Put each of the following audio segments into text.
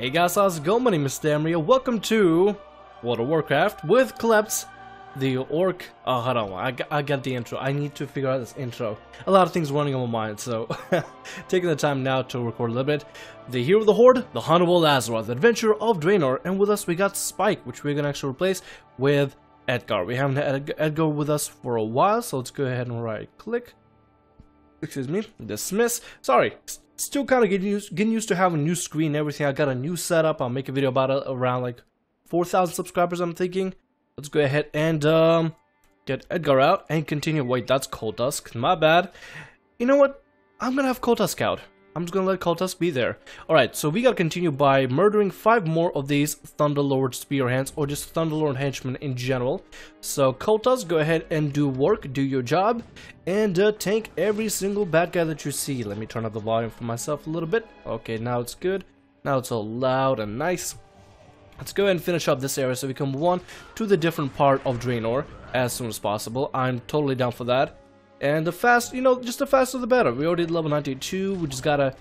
Hey guys, how's it going? My name is Stamria. Welcome to World of Warcraft with Kleps, the orc. Oh, hold on, I got the intro. I need to figure out this intro. A lot of things running on my mind, so taking the time now to record a little bit. The hero of the Horde, the Honorable Azeroth, the Adventure of Draenor, and with us we got Spike, which we're gonna actually replace with Edgar. We haven't had Edgar with us for a while, so let's go ahead and right-click. Excuse me, dismiss. Sorry, still kind of getting used to having a new screen and everything. I got a new setup. I'll make a video about it around like 4,000 subscribers, I'm thinking. Let's go ahead and get Edgar out and continue. Wait, that's Kultusk. My bad. You know what? I'm gonna have Kultusk out. I'm just gonna let Kultusk be there. Alright, so we gotta continue by murdering 5 more of these Thunderlord Spearhands, or just Thunderlord henchmen in general. So Kultusk, go ahead and do work, do your job, and tank every single bad guy that you see. Let me turn up the volume for myself a little bit. Okay, now it's good. Now it's all loud and nice. Let's go ahead and finish up this area so we can move on to the different part of Draenor as soon as possible. I'm totally down for that. And the fast, you know, just the faster the better. We already did level 92. We just gotta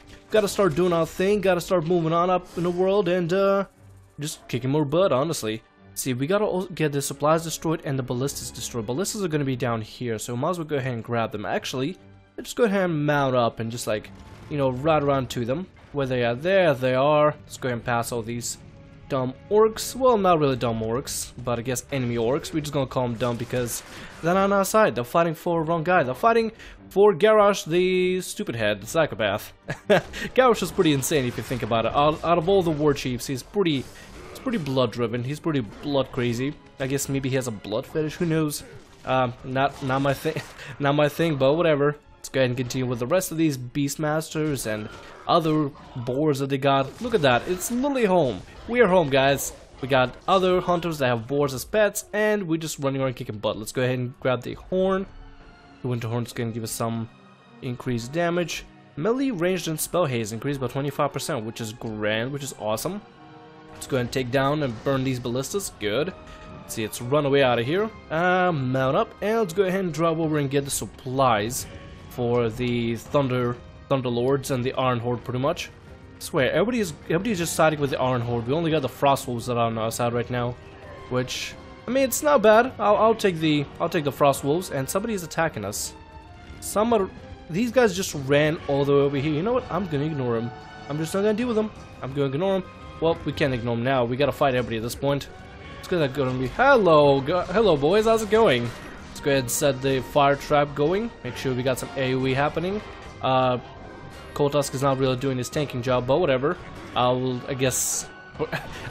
start doing our thing. Gotta start moving on up in the world and just kicking more butt, honestly. See, we gotta also get the supplies destroyed and the ballistas destroyed. Ballistas are gonna be down here, so we might as well go ahead and grab them. Actually, let's go ahead and mount up and just like, you know, ride around to them. Where they are, there they are. Let's go ahead and pass all these dumb orcs. Well, not really dumb orcs, but I guess enemy orcs. We're just gonna call them dumb because they're not on our side. They're fighting for the wrong guy. They're fighting for Garrosh, the stupid head, the psychopath. Garrosh is pretty insane if you think about it. Out of all the war chiefs, he's pretty blood driven. He's pretty blood crazy. I guess maybe he has a blood fetish. Who knows? Not my thing. Not my thing. But whatever. Let's go ahead and continue with the rest of these Beastmasters and other boars that they got. Look at that. It's literally home. We are home, guys. We got other hunters that have boars as pets, and we're just running around kicking butt. Let's go ahead and grab the horn. The winter horn's going to give us some increased damage. Melee, ranged, and spell haze increased by 25%, which is grand, which is awesome. Let's go ahead and take down and burn these ballistas. Good. Let's see, let's run away out of here. Mount up, and let's go ahead and drive over and get the supplies for the Thunderlords and the Iron Horde, pretty much. I swear, everybody's just siding with the Iron Horde. We only got the Frost Wolves that are on our side right now, which, I mean, it's not bad. I'll take the Frost Wolves, and somebody's attacking us. These guys just ran all the way over here. You know what? I'm gonna ignore them. I'm just not gonna deal with them. I'm gonna ignore them. Well, we can't ignore them now. We gotta fight everybody at this point. It's gonna be hello boys. How's it going? Let's go ahead and set the fire trap going. Make sure we got some AoE happening. Kultusk is not really doing his tanking job, but whatever. I guess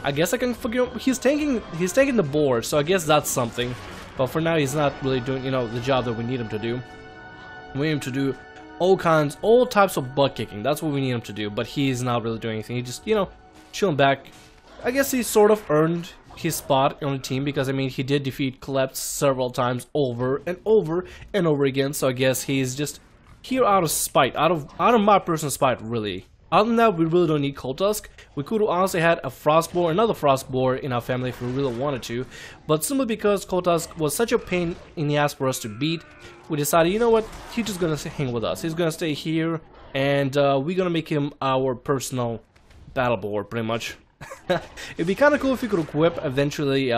I can figure. He's tanking the boar, so I guess that's something. But for now, he's not really doing, you know, the job that we need him to do. We need him to do all types of butt kicking. That's what we need him to do. But he's not really doing anything. He just, you know, chilling back. I guess he sort of earned his spot on the team because, I mean, he did defeat Kleps several times over and over and over again. So I guess he's just here out of spite, out of my personal spite, really. Other than that, we really don't need Kultusk. We could have honestly had a Frostboar, another Frostboar in our family if we really wanted to, but simply because Kultusk was such a pain in the ass for us to beat, we decided, you know what, he's just gonna hang with us. He's gonna stay here, and we're gonna make him our personal battle boar, pretty much. It'd be kind of cool if we could equip eventually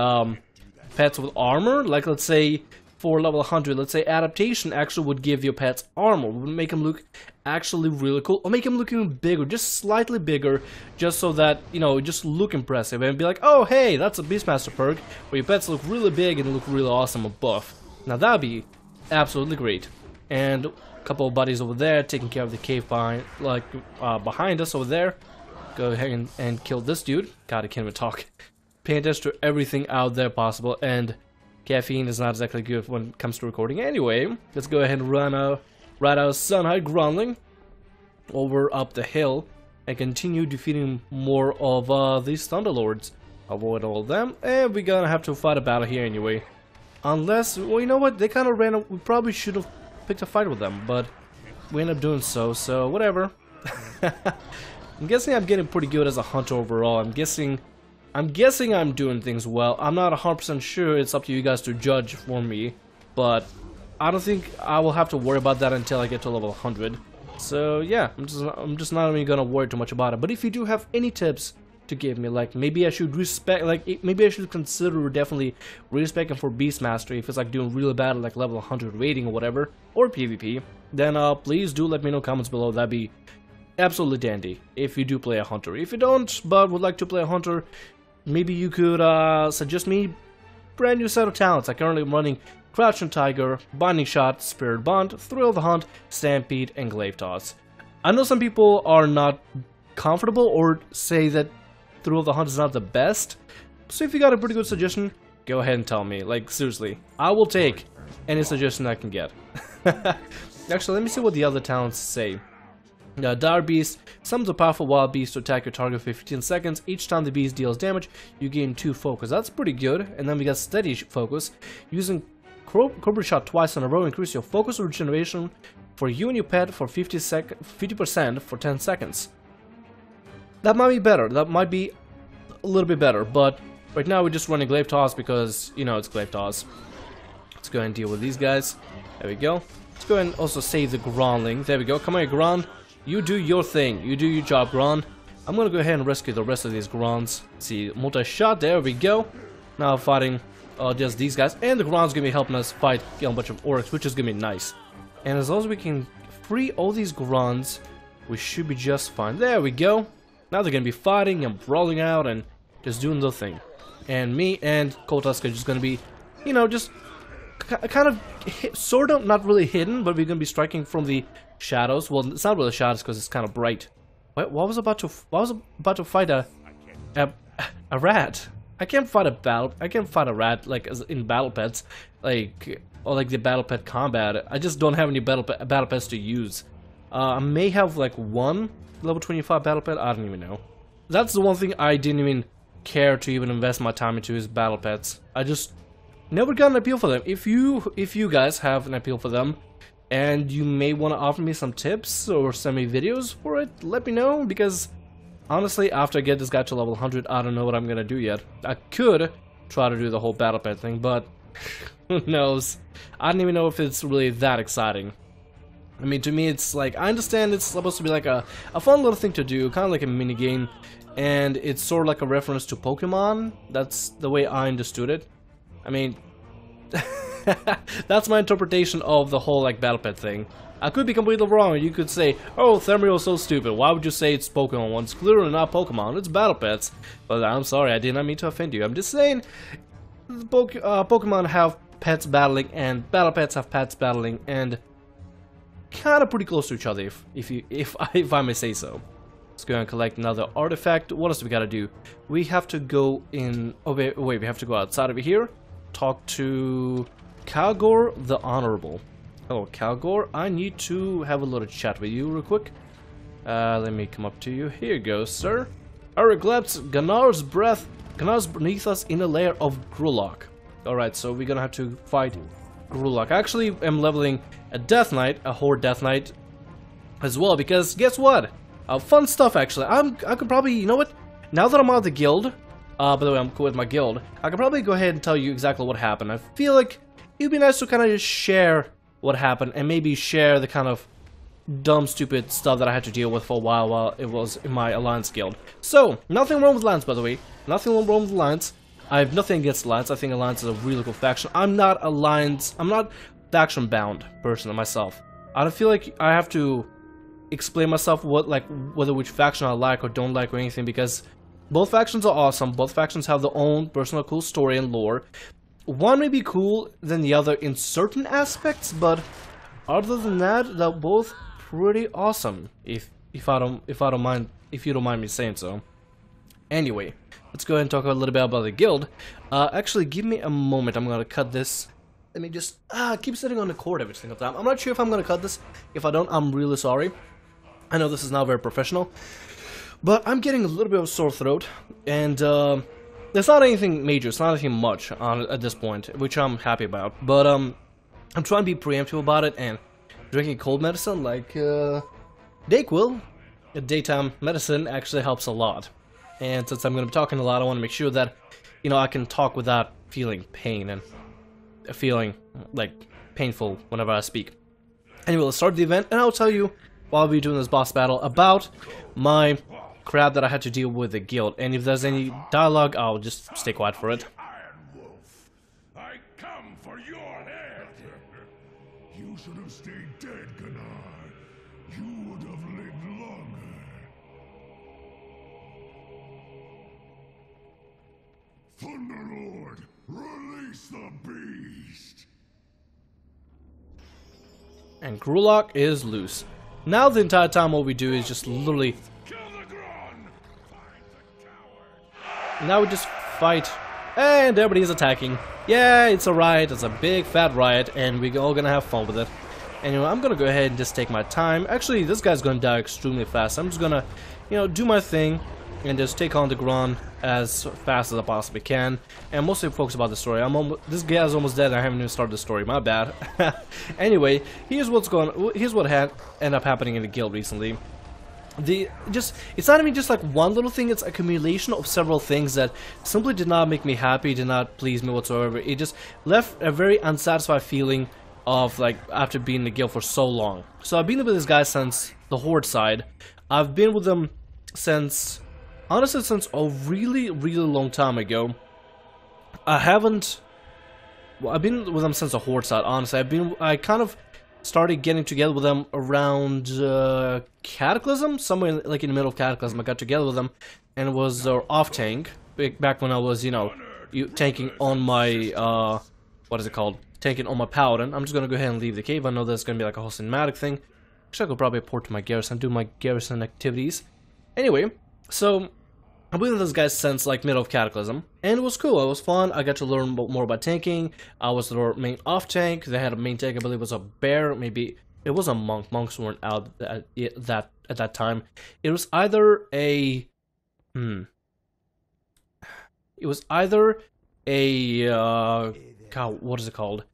pets with armor, like let's say for level 100, let's say adaptation actually would give your pets armor, would make them look actually really cool, or make them look even bigger, just slightly bigger, just so that, you know, just look impressive, and be like, oh hey, that's a Beastmaster perk, where your pets look really big and look really awesome and buff. Now that'd be absolutely great. And a couple of buddies over there taking care of the cave behind, behind us over there. Go ahead and kill this dude. God, I can't even talk. Pay attention to everything out there possible, and caffeine is not exactly good when it comes to recording. Anyway, let's go ahead and ride our Sunhide Groundling over up the hill and continue defeating more of these Thunderlords. Avoid all of them, and we're gonna have to fight a battle here anyway. Unless, well, you know what? They kind of ran. We probably should have picked a fight with them, but we ended up doing so. So whatever. I'm guessing I'm getting pretty good as a hunter overall. I'm guessing I'm doing things well. I'm not 100% sure. It's up to you guys to judge for me, but I don't think I will have to worry about that until I get to level 100. So yeah, I'm just not even gonna worry too much about it. But if you do have any tips to give me. Like, maybe I should respect, like, maybe I should consider definitely respecting for Beast Mastery if it's like doing really bad at like level 100 rating or whatever, or PvP. Then please do let me know in comments below. That'd be absolutely dandy if you do play a hunter. If you don't, but would like to play a hunter, maybe you could suggest me brand new set of talents. I currently am running Crouching Tiger, Binding Shot, Spirit Bond, Thrill of the Hunt, Stampede, and Glaive Toss. I know some people are not comfortable or say that Thrill of the Hunt is not the best, so if you got a pretty good suggestion, go ahead and tell me. Like, seriously, I will take any suggestion I can get. Actually, let me see what the other talents say. Dire Beast summons a powerful wild beast to attack your target for 15 seconds. Each time the beast deals damage, you gain 2 focus. That's pretty good. And then we got Steady Focus. Using Cobra Shot twice in a row, increase your focus regeneration for you and your pet for 50% for 10 seconds. That might be better. That might be a little bit better. But right now we're just running Glaive Toss because, you know, it's Glaive Toss. Let's go ahead and deal with these guys. There we go. Let's go ahead and also save the Growling. There we go. Come on, Grond. You do your thing. You do your job, Grond. I'm gonna go ahead and rescue the rest of these Gronds. See, multi-shot. There we go. Now fighting just these guys. And the Grond's gonna be helping us fight a bunch of orcs, which is gonna be nice. And as long as we can free all these Gronds, we should be just fine. There we go. Now they're gonna be fighting and brawling out and just doing their thing. And me and Kotusk are just gonna be, you know, just kind of sort of not really hidden, but we're gonna be striking from the shadows. Well, it's not really shadows because it's kind of bright. What was about to fight a rat? I can't fight a rat like as in battle pets, like or like the battle pet combat. I just don't have any battle pets to use. I may have like one level 25 battle pet. I don't even know. That's the one thing I didn't even care to even invest my time into is battle pets. I just never got an appeal for them. If you guys have an appeal for them, and you may want to offer me some tips or send me videos for it, let me know, because honestly, after I get this guy to level 100, I don't know what I'm gonna do yet. I could try to do the whole battle pet thing, but who knows? I don't even know if it's really that exciting. I mean, to me, it's like, I understand it's supposed to be like a fun little thing to do, kind of like a mini game, and it's sort of like a reference to Pokemon. That's the way I understood it. I mean, that's my interpretation of the whole like battle pet thing. I could be completely wrong. You could say, "Oh, Thermio's so stupid. Why would you say it's Pokemon? Well, it's clearly not Pokemon. It's battle pets." But I'm sorry, I did not mean to offend you. I'm just saying, Pokemon have pets battling, and battle pets have pets battling, and kind of pretty close to each other, if I may say so. Let's go and collect another artifact. What else do we gotta do? We have to go in. Oh wait, we have to go outside over here. Talk to Kalgor the Honorable. Hello, Kalgor. I need to have a little chat with you real quick. Let me come up to you. Here you go, sir. Arigleps, Ganar's beneath us in a layer of Grulok. Alright, so we're gonna have to fight Grulok. I actually am leveling a Death Knight, a Horde Death Knight, as well, because guess what? Fun stuff, actually. I could probably, you know what? Now that I'm out of the guild, by the way, I'm cool with my guild, I could probably go ahead and tell you exactly what happened. I feel like it'd be nice to kind of just share what happened, and maybe share the kind of dumb, stupid stuff that I had to deal with for a while it was in my Alliance guild. So, nothing wrong with Alliance, by the way. Nothing wrong with Alliance. I have nothing against Alliance. I think Alliance is a really cool faction. I'm not faction-bound person myself. I don't feel like I have to explain myself whether which faction I like or don't like or anything, because both factions are awesome. Both factions have their own personal cool story and lore. One may be cool than the other in certain aspects, but other than that, they're both pretty awesome. If you don't mind me saying so. Anyway, let's go ahead and talk a little bit about the guild. Actually, give me a moment. I'm gonna cut this. Let me just keep sitting on the cord every single time. I'm not sure if I'm gonna cut this. If I don't, I'm really sorry. I know this is not very professional, but I'm getting a little bit of a sore throat, and it's not anything major. It's not anything much at this point, which I'm happy about. But I'm trying to be preemptive about it and drinking cold medicine like Dayquil. Daytime medicine actually helps a lot. And since I'm going to be talking a lot, I want to make sure that, you know, I can talk without feeling pain and feeling like painful whenever I speak. Anyway, let's start the event, and I'll tell you while we're doing this boss battle about my crap that I had to deal with the guild, and if there's any dialogue, I'll just stay quiet for it. Iron Wolf, I come for your head. You should have stayed dead, Gunnar. You would have lived longer. Thunderlord, release the beast. And Grulok is loose. Now the entire time all we do is just literally... Kill the Grun. Find the coward. Now we just fight. And everybody is attacking. Yeah, it's a riot. It's a big fat riot. And we're all gonna have fun with it. Anyway, I'm gonna go ahead and just take my time. Actually, this guy's gonna die extremely fast. I'm just gonna, you know, do my thing. And just take on the Grun as fast as I possibly can. And mostly focus about the story. This guy's almost dead. I haven't even started the story. My bad. Anyway, here's what ended up happening in the guild recently. It's not even just like one little thing. It's accumulation of several things that simply did not make me happy, did not please me whatsoever. It just left a very unsatisfied feeling of like after being in the guild for so long. So I've been with this guy since the Horde side. I've been with them since. Honestly, since a really, really long time ago. I've been with them since the Horde side, honestly. I kind of started getting together with them around Cataclysm, somewhere like in the middle of Cataclysm. I got together with them, and it was their off tank, back when I was, you know, tanking on my, what is it called? Tanking on my Paladin. I'm just gonna go ahead and leave the cave. I know there's gonna be like a whole cinematic thing. Actually, I could probably port to my garrison, do my garrison activities. Anyway, so I've been with this guy since like middle of Cataclysm, and it was cool. It was fun. I got to learn more about tanking. I was their main off tank. They had a main tank. I believe it was a bear. Maybe it was a monk. Monks weren't out at that time. It was either a It was either a God, what is it called?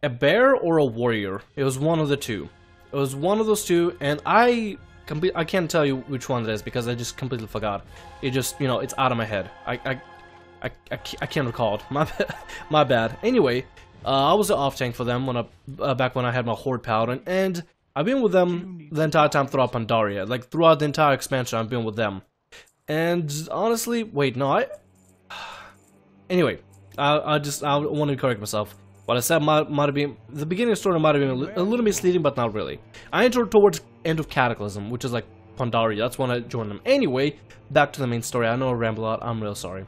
A bear or a warrior. It was one of the two. It was one of those two, and I can't tell you which one it is because I just completely forgot. It just, you know, it's out of my head. I can't recall it. My bad. Anyway, I was an off tank for them when back when I had my Horde Paladin, and I've been with them the entire time throughout Pandaria. Like throughout the entire expansion, I've been with them. And honestly, wait, no, anyway, I want to correct myself. What I said might have been, the beginning of the story might have been a little misleading, but not really. I entered towards end of Cataclysm, which is like Pandaria. That's when I joined them. Anyway, back to the main story. I know I ramble a lot. I'm real sorry.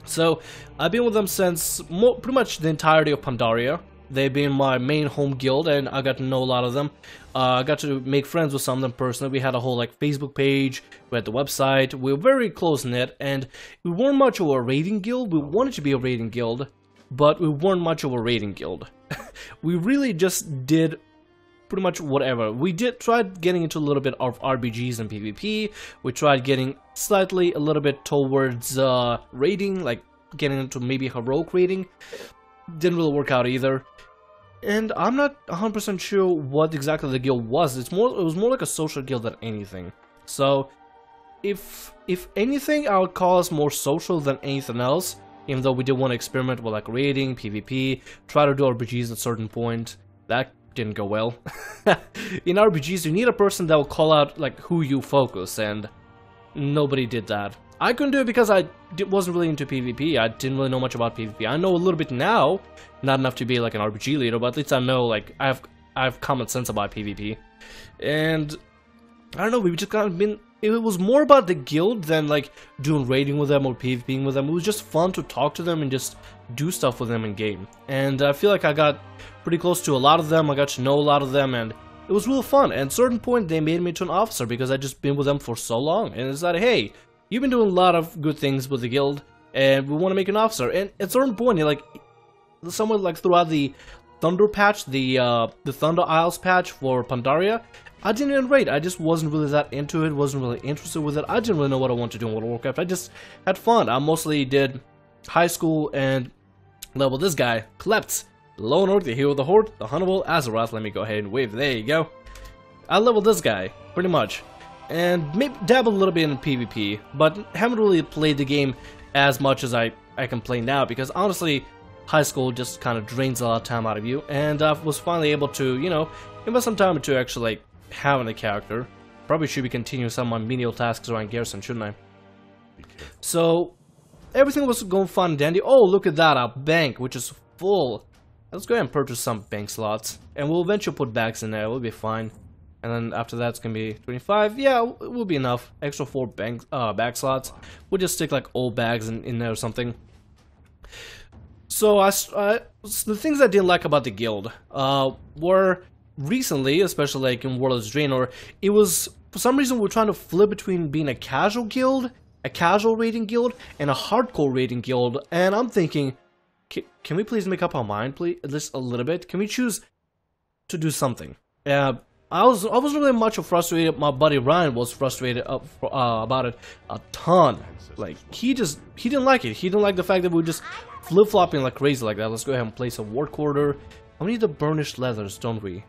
So, I've been with them since pretty much the entirety of Pandaria. They've been my main home guild, and I got to know a lot of them. I got to make friends with some of them personally. We had a whole like Facebook page, we had the website. We were very close-knit, and we weren't much of a raiding guild. We wanted to be a raiding guild, but we weren't much of a raiding guild. We really just did pretty much whatever. We tried getting into a little bit of RPGs and PvP. We tried getting slightly a little bit towards raiding, like getting into maybe heroic raiding. Didn't really work out either. And I'm not 100% sure what exactly the guild was. It was more like a social guild than anything. So, if anything, I would call us more social than anything else. Even though we did want to experiment with like raiding, PvP, try to do RPGs at a certain point. That didn't go well. In RPGs, you need a person that will call out like who you focus, and nobody did that. I couldn't do it because I wasn't really into PvP. I didn't really know much about PvP. I know a little bit now, not enough to be like an RPG leader, but at least I know like I have common sense about PvP. And I don't know, we just kind of been. It was more about the guild than like doing raiding with them or PvPing with them. It was just fun to talk to them and just do stuff with them in game. And I feel like I got pretty close to a lot of them. I got to know a lot of them, and it was real fun. And at a certain point, they made me into an officer because I just been with them for so long. And it's like, hey, you've been doing a lot of good things with the guild, and we want to make an officer. And at a certain point, you're like, somewhere like throughout the Thunder patch, the Thunder Isles patch for Pandaria, I didn't even raid. I just wasn't really that into it, wasn't really interested with it. I didn't really know what I wanted to do in World of Warcraft. I just had fun. I mostly did high school and leveled this guy, Klept, the Lone Orc, the hero of the Horde, the Huntable Azeroth. Let me go ahead and wave. There you go. I leveled this guy, pretty much. And maybe dabbled a little bit in PvP, but haven't really played the game as much as I can play now, because honestly, high school just kind of drains a lot of time out of you, and I was finally able to, you know, invest some time into actually like having a character. probably should be continuing some of my menial tasks around Garrison, shouldn't I? So, everything was going fun and dandy. Oh, look at that, a bank, which is full. Let's go ahead and purchase some bank slots. And we'll eventually put bags in there, we'll be fine. And then after that, it's gonna be 25. Yeah, it will be enough. Extra 4 bag slots. We'll just stick like old bags in there or something. So, the things I didn't like about the guild were recently, especially like in World of Draenor, it was, for some reason, we're trying to flip between being a casual guild, a casual raiding guild, and a hardcore raiding guild. And I'm thinking, can we please make up our mind, please, just a little bit? Can we choose to do something? I wasn't really much frustrated. My buddy Ryan was frustrated about it a ton. Like he didn't like it. He didn't like the fact that we were just flip-flopping like crazy like that. Let's go ahead and place a work order. We need the burnished leathers, don't we?